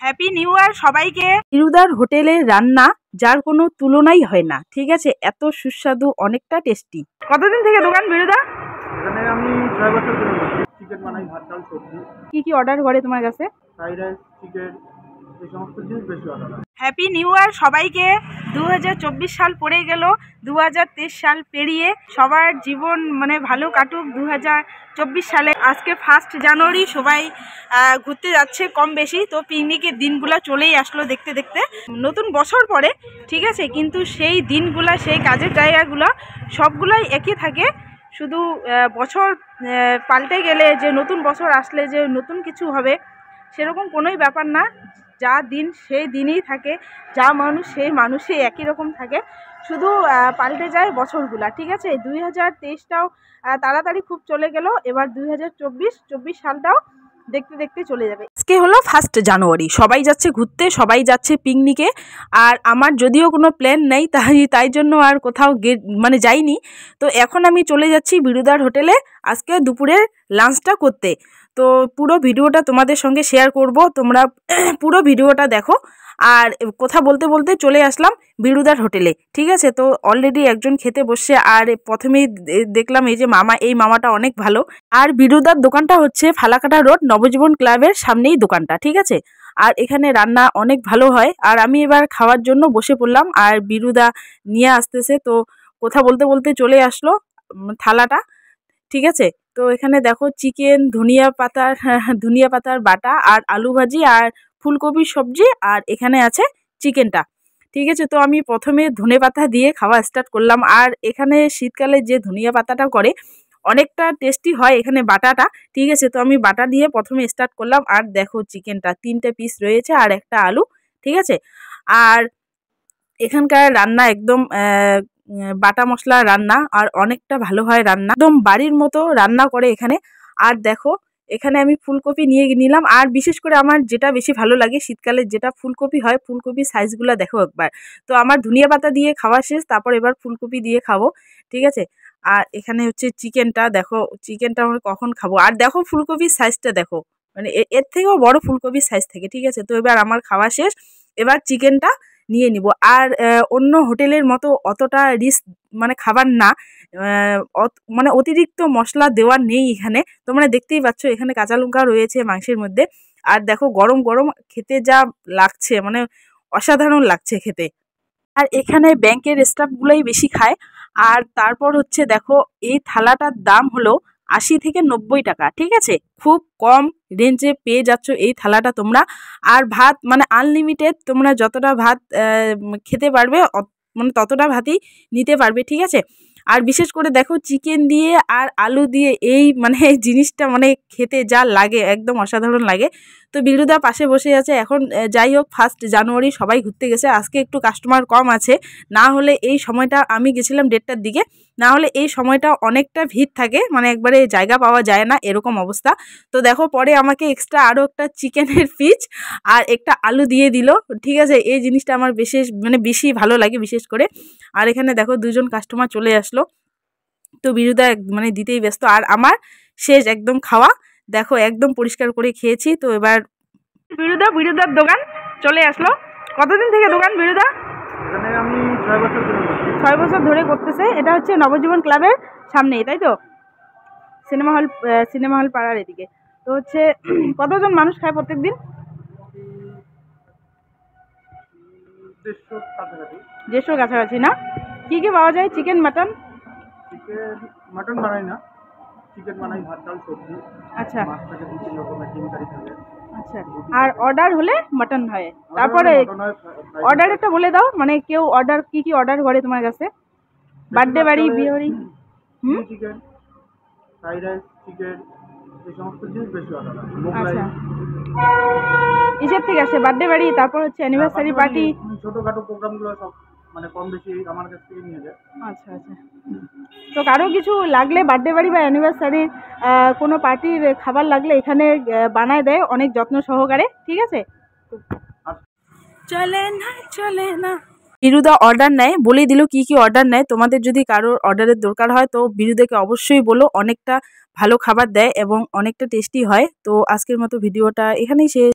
Happy new year সবাইকে। বিরুদার হোটেলের রান্না যার কোনো তুলনাই হয় না, ঠিক আছে, এত সুস্বাদু, অনেকটা টেস্টি। কতদিন থেকে দোকান বিরুদা? এখানে আমি 6 বছর ধরে বসি। চিকেন বানাই, ভাত ডাল সবজি। কি অর্ডার করে তোমার কাছে? ফ্রাইড রাইস, চিকেন, এই সমস্ত জিনিস বেশি অর্ডার হয়। হ্যাপি নিউ ইয়ার সবাইকে। 2024 সাল পড়ে গেল, 2023 সাল পেরিয়ে সবার জীবন ভালো কাটুক 2024 সালে। আজকে 1 জানুয়ারি, সবাই ঘুরতে যাচ্ছে কম বেশি, তো পিকনিকের দিনগুলো চলেই আসলো দেখতে দেখতে। নতুন বছর পরে, ঠিক আছে, কিন্তু সেই দিনগুলা, সেই কাজের জায়গাগুলো সবগুলাই একই থাকে। শুধু বছর পাল্টে গেলে যে নতুন বছর আসলে যে নতুন কিছু হবে সেরকম কোনোই ব্যাপার না। যা দিন সেই দিনই থাকে, যা মানুষ সেই মানুষই একই রকম থাকে, শুধু পাল্টে যায় বছরগুলা, ঠিক আছে। 2023টাও তাড়াতাড়ি খুব চলে গেল, এবার 2024 সালটাও দেখতে দেখতে চলে যাবে। আজকে হলো 1 জানুয়ারি, সবাই যাচ্ছে ঘুরতে, সবাই যাচ্ছে পিকনিকে। আর আমার যদিও কোনো প্ল্যান নেই, তাই জন্য আর কোথাও যাইনি। তো এখন আমি চলে যাচ্ছি বিরুদার হোটেলে আজকে দুপুরের লাঞ্চটা করতে। তো পুরো ভিডিওটা তোমাদের সঙ্গে শেয়ার করব, তোমরা পুরো ভিডিওটা দেখো। আর কথা বলতে বলতে চলে আসলাম বিরুদার হোটেলে, ঠিক আছে। তো অলরেডি একজন খেতে বসছে, আর প্রথমেই দেখলাম এই যে মামা, এই মামাটা অনেক ভালো। আর বিরুদার দোকানটা হচ্ছে ফালাকাটা রোড, নবজীবন ক্লাবের সামনেই দোকানটা, ঠিক আছে। আর এখানে রান্না অনেক ভালো হয়। আর আমি এবার খাওয়ার জন্য বসে পড়লাম, আর বিরুদা নিয়ে আসতেছে। তো কথা বলতে বলতে চলে আসলো থালাটা, ঠিক আছে। তো এখানে দেখো চিকেন, ধনিয়া পাতার বাটা, আর আলু ভাজি, আর ফুলকপির সবজি, আর এখানে আছে চিকেনটা, ঠিক আছে। তো আমি প্রথমে ধনে পাতা দিয়ে খাওয়া স্টার্ট করলাম। আর এখানে শীতকালে যে ধনিয়া পাতাটা করে অনেকটা টেস্টি হয় এখানে বাটাটা, ঠিক আছে। তো আমি বাটা দিয়ে প্রথমে স্টার্ট করলাম। আর দেখো চিকেনটা 3টে পিস রয়েছে, আর একটা আলু, ঠিক আছে। আর এখানকার রান্না একদম বাটা মশলা রান্না, আর অনেকটা ভালো হয় রান্না, একদম বাড়ির মতো রান্না করে এখানে। আর দেখো এখানে আমি ফুলকপি নিয়ে নিলাম। আর বিশেষ করে আমার যেটা বেশি ভালো লাগে শীতকালে, যেটা ফুলকপি হয়, ফুলকপির সাইজগুলো দেখো একবার। তো আমার ধনিয়া পাতা দিয়ে খাওয়া শেষ, তারপর এবার ফুলকপি দিয়ে খাবো, ঠিক আছে। আর এখানে হচ্ছে চিকেনটা, দেখো চিকেনটা আমরা কখন খাবো। আর দেখো ফুলকপির সাইজটা দেখো, এর থেকেও বড় ফুলকপির সাইজ থেকে, ঠিক আছে। তো এবার আমার খাওয়া শেষ, এবার চিকেনটা নিয়ে নিব। আর অন্য হোটেলের মতো অতটা রিস্ক খাবার না, অতিরিক্ত মশলা দেওয়া নেই এখানে। তোমরা দেখতেই পাচ্ছ এখানে কাঁচা লঙ্কা রয়েছে মাংসের মধ্যে। আর দেখো গরম গরম খেতে যা লাগছে, অসাধারণ লাগছে খেতে। আর এখানে ব্যাংকের স্টাফগুলোই বেশি খায়। আর তারপর হচ্ছে দেখো এই থালাটার দাম হলো 80 থেকে 90 টাকা, ঠিক আছে। খুব কম রেঞ্জে পেয়ে যাচ্ছ এই থালাটা তোমরা। আর ভাত আনলিমিটেড, তোমরা যতটা ভাত খেতে পারবে ততটা ভাতই নিতে পারবে, ঠিক আছে। আর বিশেষ করে দেখো চিকেন দিয়ে আর আলু দিয়ে এই এই জিনিসটা খেতে যা লাগে একদম অসাধারণ লাগে। তো বিরুদা পাশে বসে আছে এখন। যাই হোক 1 জানুয়ারি সবাই ঘুরতে গেছে, আজকে একটু কাস্টমার কম আছে। না হলে এই সময়টা, আমি গেছিলাম 1:30টার দিকে, না হলে এই সময়টা অনেকটা ভিড় থাকে, একবারে জায়গা পাওয়া যায় না, এরকম অবস্থা। তো দেখো পরে আমাকে এক্সট্রা আরও একটা চিকেনের পিস আর একটা আলু দিয়ে দিল, ঠিক আছে। এই জিনিসটা আমার বিশেষ বেশি ভালো লাগে বিশেষ করে। আর এখানে দেখো 2জন কাস্টমার চলে আসলো, তো বিরুদা দিতেই ব্যস্ত। আর আমার শেষ একদম খাওয়া, দেখো একদম পরিষ্কার করে খেয়েছি। তো এবার বিরুদার দোকান চলে আসলো। কতদিন থেকে দোকান বিরুদা? এখানে আমি 6 বছর ধরে বসি। 6 বছর ধরে করতেছে। এটা হচ্ছে নবজীবন ক্লাবের সামনেই, তাই তো? সিনেমা হল পাড়ার এদিকে। তো হচ্ছে কতজন মানুষ খায় প্রত্যেক দিন? 150 কাছাকাছি না? কি কি পাওয়া যায়? Chicken, mutton? মাটন বানাই না, চিকেন বানাই, ভাত ডাল সবজি। আচ্ছা, মাছ থাকে 2-3 রকমের, ডিম কারি থাকে। আচ্ছা। আর অর্ডার হলে মাটন হয়। তারপরে অর্ডারটা বলে দাও, কেউ অর্ডার কি অর্ডার করে তোমার কাছে? বার্থডে বাড়ি, বিয়ে বাড়ি? চিকেন, ফ্রাইড রাইস, চিকেন, এই সমস্ত জিনিস বেশি অর্ডার হয়। আচ্ছা, কিসের থেকে আসে? বার্থডে বাড়ি, তারপর হচ্ছে অ্যানিভার্সারি পার্টি, ছোটখাটো প্রোগ্রামগুলো সব কম বেশি আমার কাছ থেকে নিয়ে যায়। আচ্ছা আচ্ছা। তো কারো কিছু লাগলে, বার্থডে বাড়ি বা অ্যানিভার্সারির কোনো পার্টির খাবার লাগলে এখানে বানায় দেয় অনেক যত্ন সহকারে, ঠিক আছে। চলে না বিরুদা অর্ডার নেয়, বলেই দিল কি কি অর্ডার নেয়। তোমাদের যদি কারোর অর্ডারের দরকার হয় তো বিরুদাকে অবশ্যই বলো, অনেকটা ভালো খাবার দেয় এবং অনেকটা টেস্টি হয়। তো আজকের মতো ভিডিওটা এখানেই শেষ।